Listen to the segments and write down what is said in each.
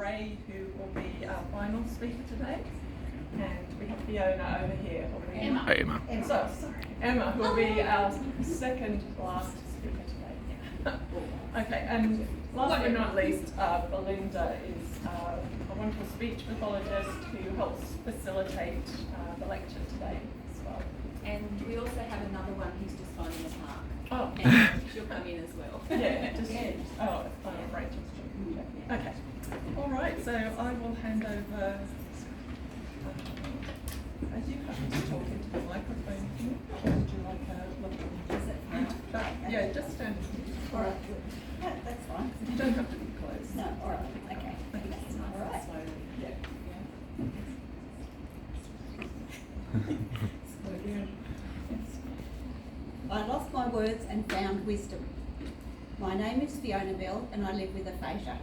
Ray, who will be our final speaker today. And we have Fiona over here. Emma. Hey, Emma. Sorry, Emma, who will be our second last speaker today. Okay, and last but not least, Belinda is a wonderful speech pathologist who helps facilitate the lecture today as well. And we also have another one who's just finding a park. Oh. And she'll come in as well. Yeah, just, Rachel. Okay. All right, so I will hand over. Are you happy to talk into the microphone here? Or would you like a little? Is it fine? Yeah, just stand. All right. Yeah, that's fine. You don't have to be close. No, all right. Okay. That's nice. All right. Slowly. Yeah. I lost my words and found wisdom. My name is Fiona Bell and I live with aphasia.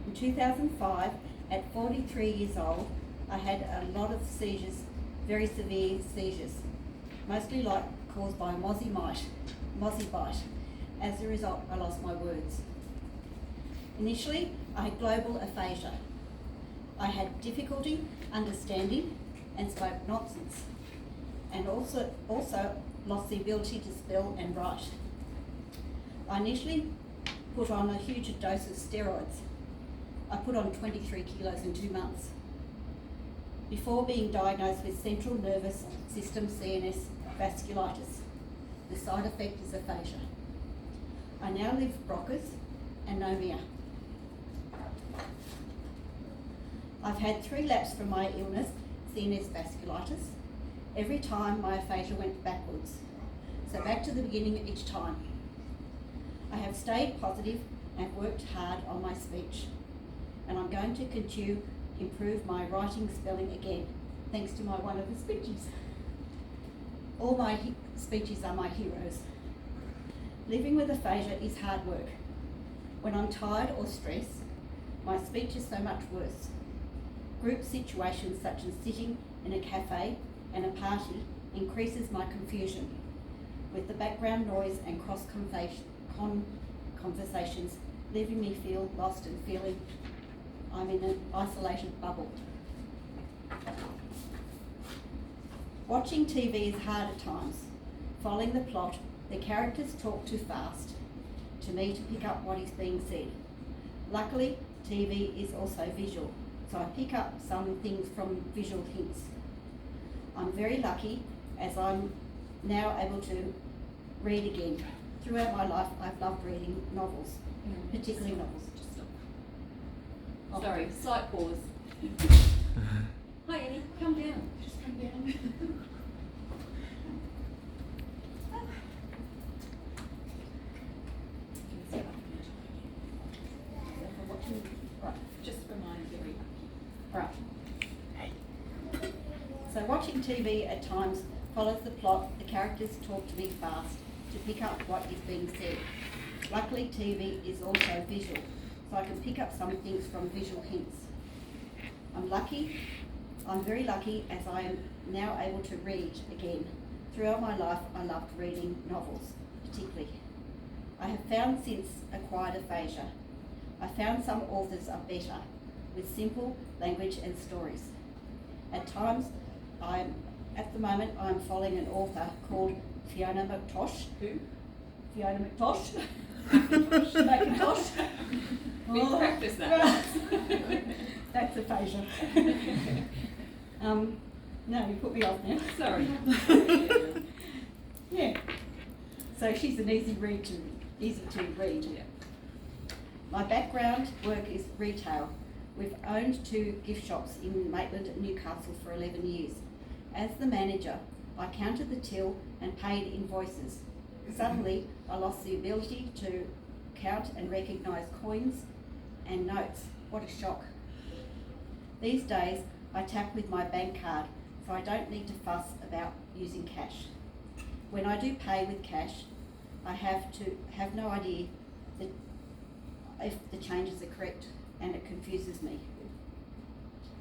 In 2005, at 43 years old, I had a lot of seizures, very severe seizures, mostly caused by mozzie bite. As a result, I lost my words. Initially, I had global aphasia. I had difficulty understanding and spoke nonsense, and also lost the ability to spell and write. I initially put on a huge dose of steroids. I put on 23 kilos in 2 months before being diagnosed with central nervous system CNS vasculitis. The side effect is aphasia. I now live with Broca's and anomia. I've had 3 laps from my illness, CNS vasculitis. Every time my aphasia went backwards. So back to the beginning each time. I have stayed positive and worked hard on my speech. And I'm going to continue to improve my writing spelling again, thanks to my wonderful speeches. All my speeches are my heroes. Living with aphasia is hard work. When I'm tired or stressed, my speech is so much worse. Group situations such as sitting in a cafe and a party increases my confusion, with the background noise and cross conversations leaving me feel lost and feeling I'm in an isolated bubble. Watching TV is hard at times. Following the plot, the characters talk too fast to me to pick up what is being said. Luckily, TV is also visual, so I pick up some things from visual hints. I'm very lucky as I'm now able to read again. Throughout my life, I've loved reading novels, particularly novels. Just stop. Oh. Sorry, slight pause. Hi Annie, come down. Just come down. Right. Just remind Gary. Right. So watching TV at times follows the plot. The characters talk to me fast to pick up what is being said. Luckily, TV is also visual, so I can pick up some things from visual hints. I'm very lucky as I am now able to read again. Throughout my life, I loved reading novels, particularly. I have found since acquired aphasia, I found some authors are better with simple language and stories. At times, at the moment, I'm following an author called Fiona McTosh. Who? Fiona McTosh. McIntosh. We practice that. That's aphasia. No, you put me off now. Sorry. Yeah. So she's an easy to read. Yeah. My background work is retail. We've owned 2 gift shops in Maitland and Newcastle for 11 years. As the manager, I counted the till and paid invoices. Suddenly, I lost the ability to count and recognise coins and notes. What a shock. These days, I tap with my bank card, so I don't need to fuss about using cash. When I do pay with cash, I have no idea if the changes are correct, and it confuses me.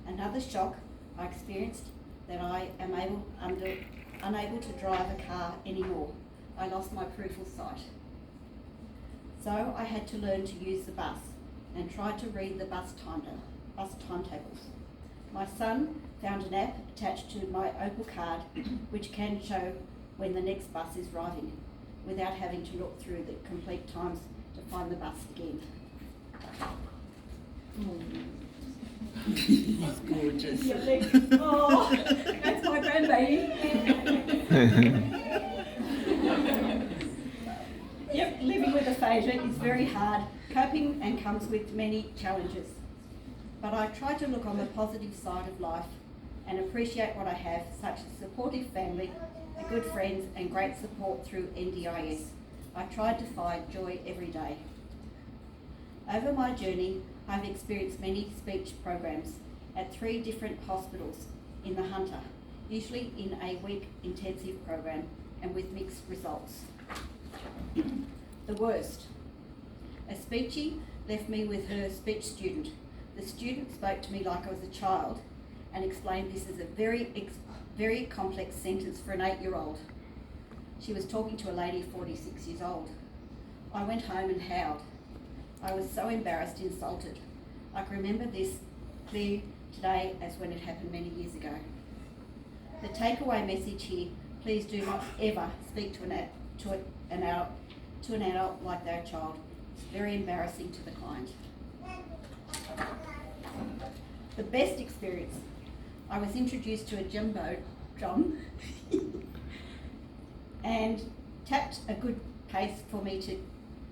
Another shock I experienced that I am unable to drive a car anymore. I lost my peripheral sight. So I had to learn to use the bus and try to read the bus timetable. bus timetables. My son found an app attached to my Opal card which can show when the next bus is arriving without having to look through the complete times to find the bus again. That's gorgeous. Oh, that's my grandbaby. Yep, living with aphasia is very hard. Coping and comes with many challenges. But I try to look on the positive side of life and appreciate what I have, such as supportive family, good friends and great support through NDIS. I try to find joy every day. Over my journey, I've experienced many speech programs at 3 different hospitals in the Hunter, usually in a week intensive program and with mixed results. The worst. A speechie left me with her speech student. The student spoke to me like I was a child and explained this is a very complex sentence for an 8-year-old. She was talking to a lady 46 years old. I went home and howled. I was so embarrassed, insulted. I can remember this clear today as when it happened many years ago. The takeaway message here, please do not ever speak to an adult like they're a child. It's very embarrassing to the client. The best experience. I was introduced to a jumbo drum and tapped a good pace for me to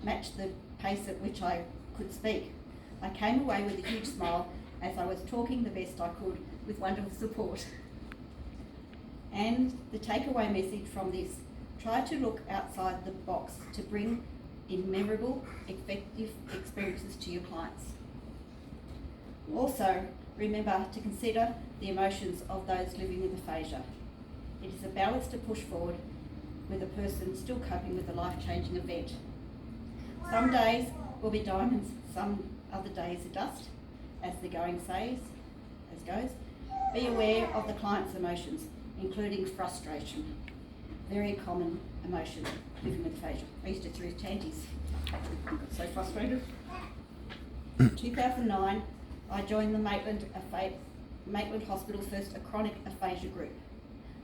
match the pace at which I could speak. I came away with a huge smile as I was talking the best I could with wonderful support. And the takeaway message from this, try to look outside the box to bring in memorable, effective experiences to your clients. Also, remember to consider the emotions of those living with aphasia. It is a balance to push forward with a person still coping with a life-changing event. Some days will be diamonds, some other days are dust, as the going goes. Be aware of the client's emotions, including frustration. Very common emotion living with aphasia. I used to throw tanties. So frustrated. In 2009, I joined the Maitland Hospital's first chronic aphasia group.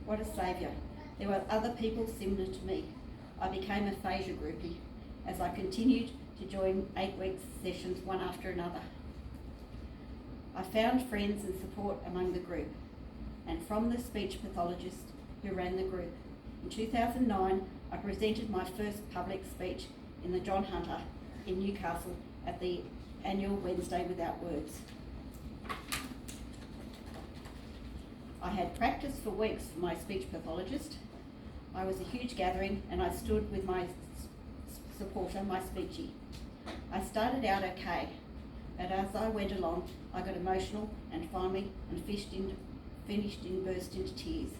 What a saviour. There were other people similar to me. I became a aphasia groupie as I continued to join 8-week sessions one after another. I found friends and support among the group and from the speech pathologist who ran the group. In 2009, I presented my first public speech in the John Hunter in Newcastle at the annual Wednesday Without Words. I had practiced for weeks for my speech pathologist. I was a huge gathering and I stood with my supporter, my speechie. I started out okay, but as I went along, I got emotional and finally finished in burst into tears.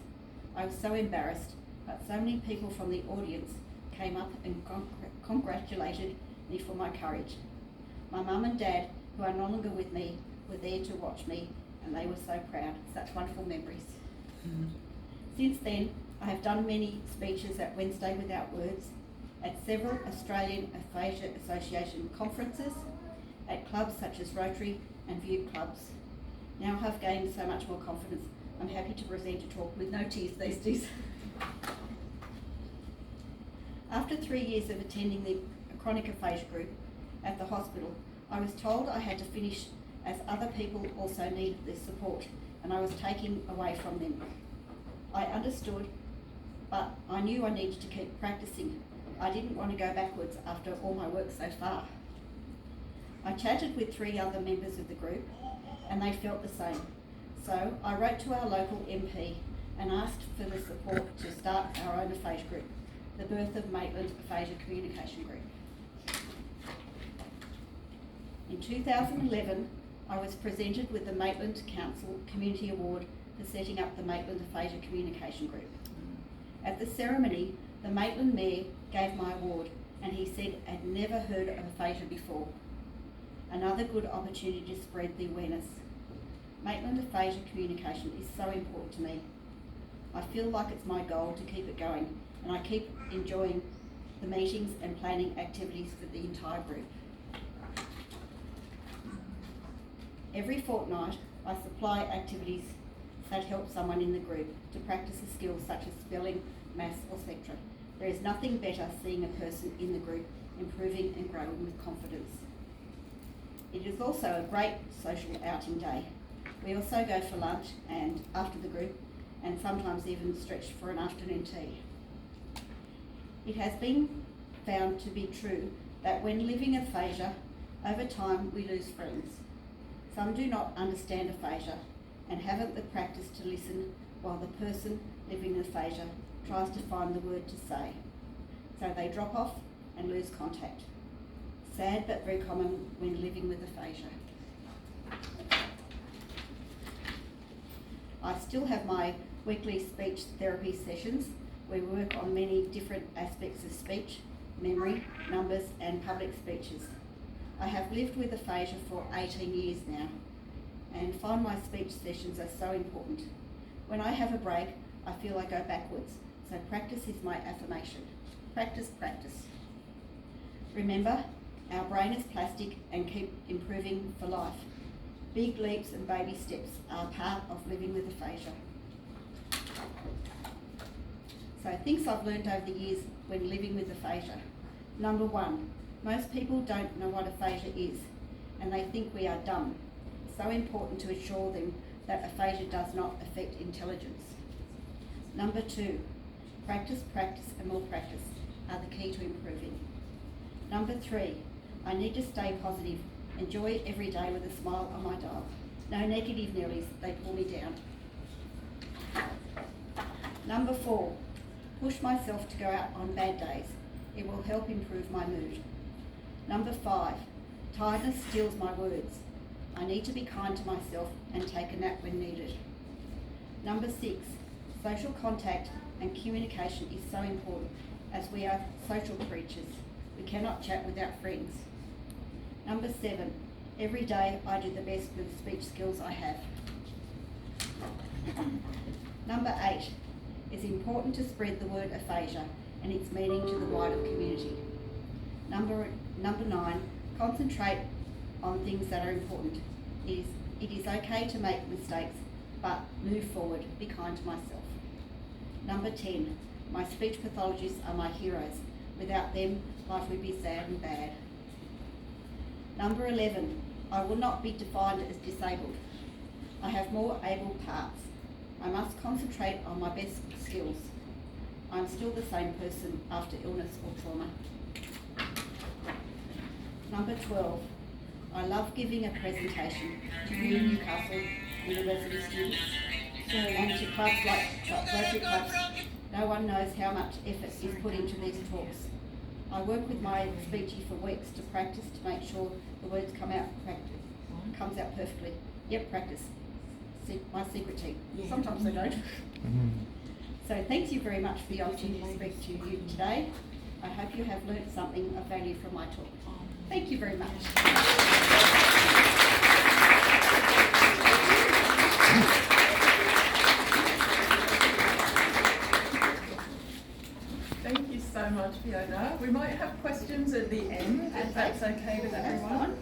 I was so embarrassed, but so many people from the audience came up and congratulated me for my courage. My mum and dad, who are no longer with me, were there to watch me and they were so proud. Such wonderful memories. Since then, I have done many speeches at Wednesday Without Words, at several Australian Aphasia Association conferences, at clubs such as Rotary and View clubs. Now I've gained so much more confidence, I'm happy to present a talk with no tears these days. After 3 years of attending the chronic aphasia group at the hospital, I was told I had to finish as other people also needed this support and I was taking away from them. I understood, but I knew I needed to keep practicing. I didn't want to go backwards after all my work so far. I chatted with 3 other members of the group and they felt the same. So I wrote to our local MP and asked for the support to start our own aphasia group, the birth of Maitland Aphasia Communication Group. In 2011, I was presented with the Maitland Council Community Award for setting up the Maitland Aphasia Communication Group. At the ceremony, the Maitland Mayor gave my award and he said I'd never heard of aphasia before. Another good opportunity to spread the awareness. Maitland Aphasia Communication is so important to me. I feel like it's my goal to keep it going and I keep enjoying the meetings and planning activities for the entire group. Every fortnight, I supply activities that help someone in the group to practice a skill such as spelling, maths or etc. There is nothing better seeing a person in the group improving and growing with confidence. It is also a great social outing day. We also go for lunch and after the group, and sometimes even stretch for an afternoon tea. It has been found to be true that when living aphasia, over time we lose friends. Some do not understand aphasia and haven't the practice to listen while the person living aphasia tries to find the word to say. So they drop off and lose contact. Sad but very common when living with aphasia. I still have my weekly speech therapy sessions where we work on many different aspects of speech, memory, numbers and public speeches. I have lived with aphasia for 18 years now and find my speech sessions are so important. When I have a break, I feel I go backwards, so practice is my affirmation. Practice, practice. Remember, our brain is plastic and keep improving for life. Big leaps and baby steps are part of living with aphasia. So things I've learned over the years when living with aphasia. Number one, most people don't know what aphasia is and they think we are dumb. So important to assure them that aphasia does not affect intelligence. Number two, practice, practice and more practice are the key to improving. Number three, I need to stay positive. Enjoy every day with a smile on my dial. No negative Nellies, they pull me down. Number four, push myself to go out on bad days. It will help improve my mood. Number five, tiredness steals my words. I need to be kind to myself and take a nap when needed. Number six, social contact and communication is so important as we are social creatures. We cannot chat without friends. Number seven, every day I do the best with the speech skills I have. Number eight, it's important to spread the word aphasia and its meaning to the wider community. Number nine, concentrate on things that are important. It is okay to make mistakes, but move forward, be kind to myself. Number 10, my speech pathologists are my heroes. Without them, life would be sad and bad. Number 11, I will not be defined as disabled. I have more able parts. I must concentrate on my best skills. I'm still the same person after illness or trauma. Number 12, I love giving a presentation to new Newcastle University students and to clubs like Rotary clubs. No one knows how much effort is put into these talks. I work with my speechy for weeks to practice to make sure the words comes out perfectly. Yep, practice. My secret tip. Sometimes they don't. So thank you very much for the opportunity to speak to you today. I hope you have learnt something of value from my talk. Thank you very much. Thank you so much, Fiona. We might have questions at the end, if that's okay with everyone.